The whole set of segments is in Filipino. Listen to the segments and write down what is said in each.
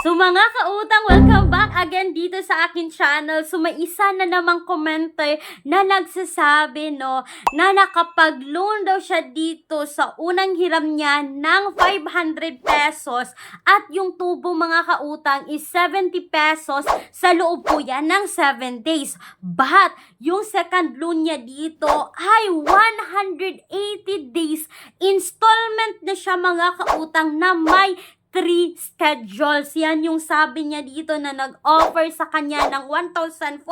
So mga kautang, welcome back again dito sa akin channel. So may isa na namang commenter na nagsasabi na nakapag-loan daw siya dito sa unang hiram niya ng 500 pesos at yung tubo mga kautang is 70 pesos sa loob po yan ng 7 days. But yung second loan niya dito ay 180 days installment na siya mga kautang na may 3 schedules. Yan yung sabi niya dito na nag-offer sa kanya ng 1,400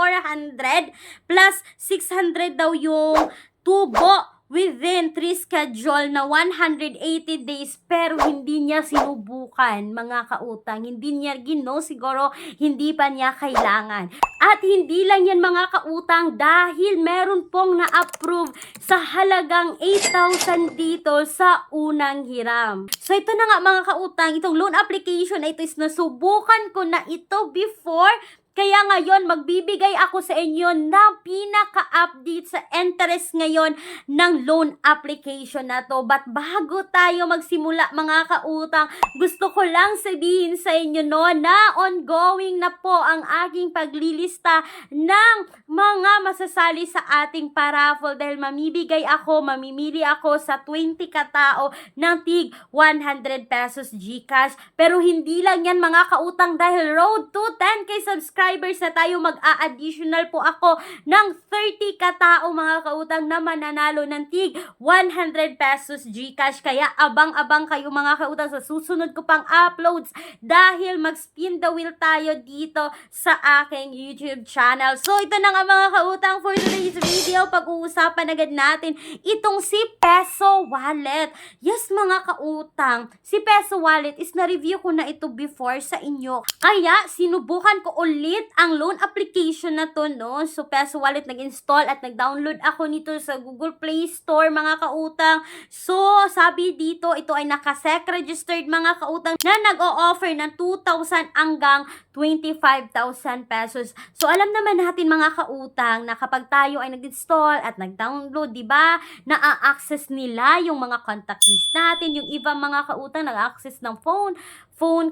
plus 600 daw yung tubo within 3 schedule na 180 days pero hindi niya sinubukan mga kautang. Hindi niya siguro hindi pa niya kailangan. At hindi lang yan mga kautang dahil meron pong na-approve sa halagang 8,000 dito sa unang hiram. So ito na nga mga kautang, itong loan application na ito is nasubukan ko na ito before. Kaya ngayon, magbibigay ako sa inyo ng pinaka-update sa interest ngayon ng loan application na to. But bago tayo magsimula mga kautang, gusto ko lang sabihin sa inyo na ongoing na po ang aking paglilista ng mga masasali sa ating paraffle dahil mamimili ako sa 20 katao ng tig 100 pesos GCash. Pero hindi lang yan mga kautang dahil road to 10k subscribers na tayo, mag-a-additional po ako ng 30 katao mga kautang na mananalo ng tig 100 pesos GCash. Kaya abang-abang kayo mga kautang sa susunod ko pang uploads dahil mag-spin the wheel tayo dito sa aking YouTube channel. So ito na nga mga kautang for today's video, pag-uusapan agad natin itong si Peso Wallet. Yes mga kautang, si Peso Wallet is na-review ko na ito before sa inyo. Kaya sinubukan ko ulit ang loan application na to So Peso Wallet, nag-install at nag-download ako nito sa Google Play Store mga kautang. So sabi dito, ito ay naka-SEC registered mga kautang na nag-o-offer ng 2,000 hanggang 25,000 pesos. So alam naman natin mga kautang na kapag tayo ay nag-install at nag-download, di ba, na-access nila yung mga contact list natin, yung iba mga kautang nag-access ng phone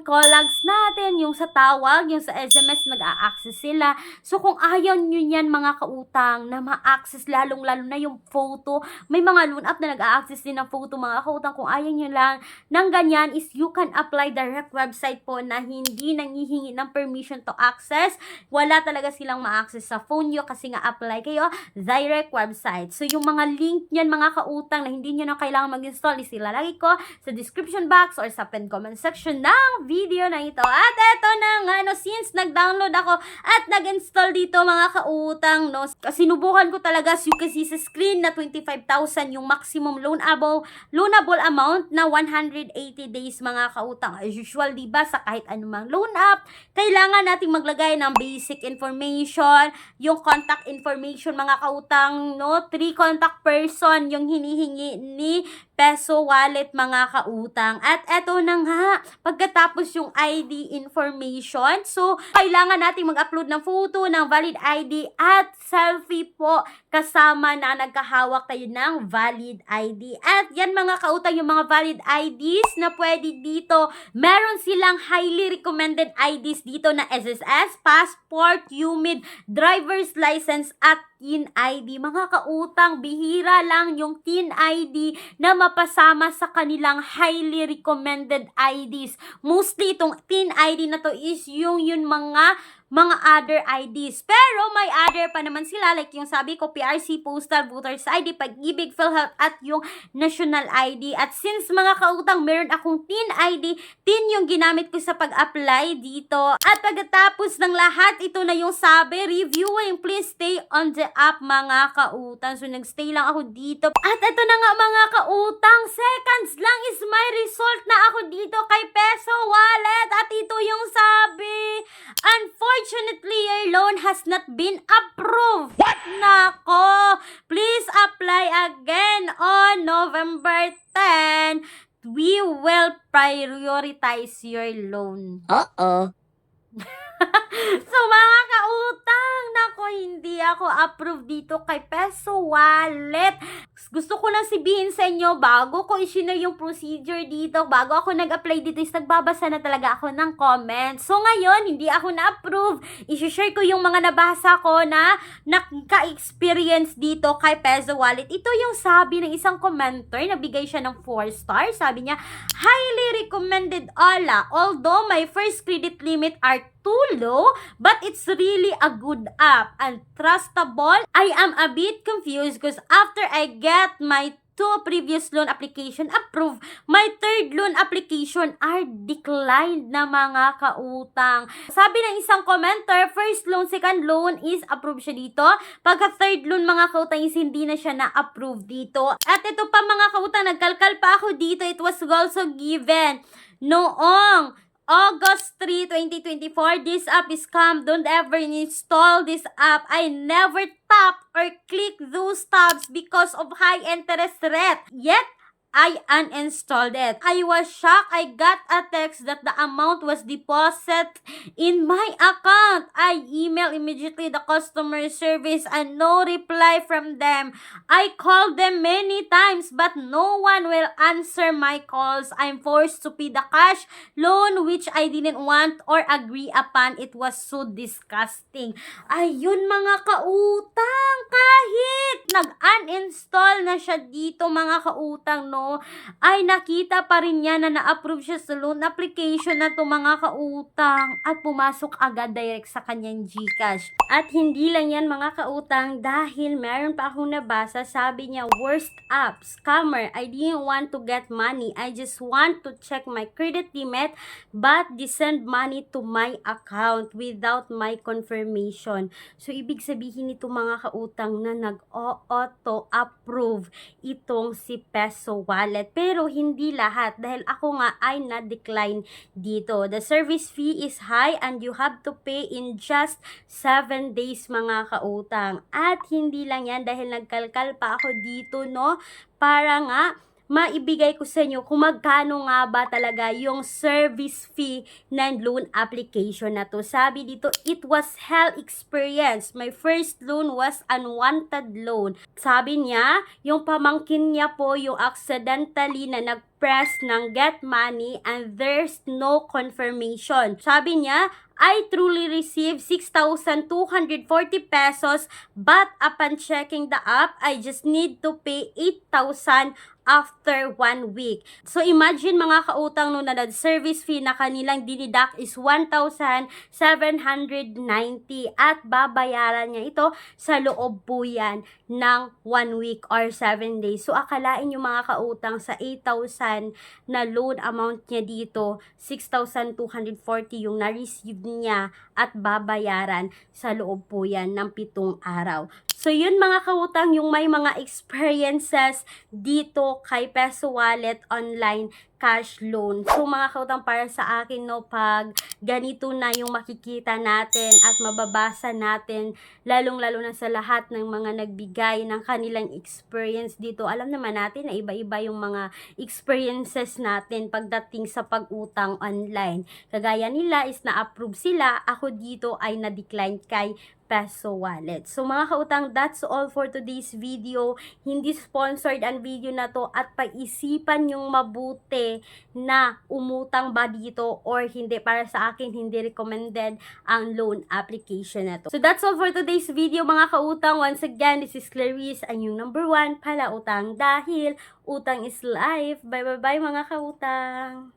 call logs natin, yung sa tawag, yung sa SMS, nag-a-access sila. So, kung ayaw nyo yan mga kautang na ma-access, lalong-lalo na yung photo, may mga loan app na nag-a-access din ng photo mga kautang. Kung ayaw nyo lang ng ganyan is you can apply direct website po na hindi nangihingi ng permission to access. Wala talaga silang ma-access sa phone nyo kasi nga apply kayo direct website. So, yung mga link nyan mga kautang na hindi nyo na kailangan mag-install is ilalagay ko sa description box or sa pinned comment section ng video na ito. At eto na nga, since nag-download ako at nag-install dito mga kautang, sinubukan ko talaga, as you can see sa screen, na 25,000 yung maximum loanable amount na 180 days mga kautang. As usual, diba, sa kahit anumang loan app, kailangan nating maglagay ng basic information, yung contact information mga kautang, 3 contact person yung hinihingi ni Peso Wallet mga kautang. At eto na nga, pagkatapos yung ID information, so kailangan natin mag-upload ng photo, ng valid ID at selfie po kasama na nagkahawak tayo ng valid ID. At yan mga kautang, yung mga valid IDs na pwede dito, meron silang highly recommended IDs dito na SSS, passport, UMID, driver's license at TIN ID. Mga kautang, bihira lang yung TIN ID na mapasama sa kanilang highly recommended IDs. Mostly itong TIN ID na to is yung mga other IDs. Pero may other pa naman sila, like yung sabi ko, PRC, Postal, Voters ID, Pag-ibig, PhilHealth at yung National ID. At since mga kautang, meron akong TIN ID, TIN yung ginamit ko sa pag-apply dito. At pagkatapos ng lahat, ito na yung sabi, reviewing, please stay on the app mga kautang. So nagstay lang ako dito. At ito na nga mga kautang, seconds lang is my result na ako dito kay Peso Wallet. At ito yung sabi, unfortunately, your loan has not been approved. What? Nako, please apply again on November 10. We will prioritize your loan. Uh-oh. So mga kautang, nako hindi ako approve dito kay Peso Wallet. Gusto ko lang sabihin sa inyo, bago ko i-share yung procedure dito, bago ako nag-apply dito, is nagbabasa na talaga ako ng comments. So ngayon, hindi ako na-approve. I-share ko yung mga nabasa ko na naka-experience dito kay Peso Wallet. Ito yung sabi ng isang commenter, nabigay siya ng 4 stars. Sabi niya, highly recommended Ola. Although my first credit limit are too low, but it's really a good app and trustable. I am a bit confused because after I get my 2 previous loan application approved, my 3rd loan application are declined na mga kautang. Sabi ng isang commenter, first loan, second loan is approved siya dito. Pagka 3rd loan mga kautang is hindi na siya na-approve dito. At ito pa mga kautang, nagkalkal pa ako dito. It was also given noong August 3, 2024, this app is scam. Don't ever install this app. I never tap or click those tabs because of high interest rate. Yet, I uninstalled it. I was shocked. I got a text that the amount was deposited in my account. I emailed immediately the customer service and no reply from them. I called them many times but no one will answer my calls. I'm forced to pay the cash loan which I didn't want or agree upon. It was so disgusting. Ayun mga kautang, kahit nag-uninstall na siya dito mga kautang, no, ay nakita pa rin niya na na-approve siya sa loan application na to mga kautang at pumasok agad direct sa kanyang GCash. At hindi lang yan mga kautang, dahil meron pa akong nabasa, sabi niya, worst app, scammer, I didn't want to get money, I just want to check my credit limit but they send money to my account without my confirmation. So ibig sabihin nito mga kautang na nag-auto approve itong si Peso Wallet. Pero hindi lahat dahil ako nga ay na-decline dito. The service fee is high and you have to pay in just 7 days mga kautang. At hindi lang yan dahil nagkalkal pa ako dito, no, para nga maibigay ko sa inyo kung magkano nga ba talaga yung service fee ng loan application na to. Sabi dito, it was hell experience. My first loan was unwanted loan. Sabi niya, yung pamangkin niya po yung accidentally na nag-press ng get money and there's no confirmation. Sabi niya, I truly received 6,240 pesos but upon checking the app, I just need to pay 8,000 after 1 week. So imagine mga kautang no, na service fee na kanilang dinidak is 1,790 at babayaran niya ito sa loob po yan ng 1 week or 7 days. So akalain nyo mga kautang sa 8,000 na loan amount niya dito, 6,240 yung na-receive niya at babayaran sa loob po yan ng 7 araw. So yun mga kautang, yung may mga experiences dito kay Peso Wallet online cash loan. So mga kautang, para sa akin no, pag ganito na yung makikita natin at mababasa natin, lalong-lalo na sa lahat ng mga nagbigay ng kanilang experience dito, alam naman natin na iba-iba yung mga experiences natin pagdating sa pag-utang online. Kagaya nila is na-approve sila, ako dito ay na-decline kay Peso Wallet. So mga kautang, that's all for today's video. Hindi sponsored ang video na to at pag-isipan yung mabuti na umutang ba dito or hindi. Para sa akin, hindi recommended ang loan application na to. So that's all for today's video mga kautang. Once again, this is Clarice, ang yung number 1 palautang dahil utang is life. Bye bye bye mga kautang.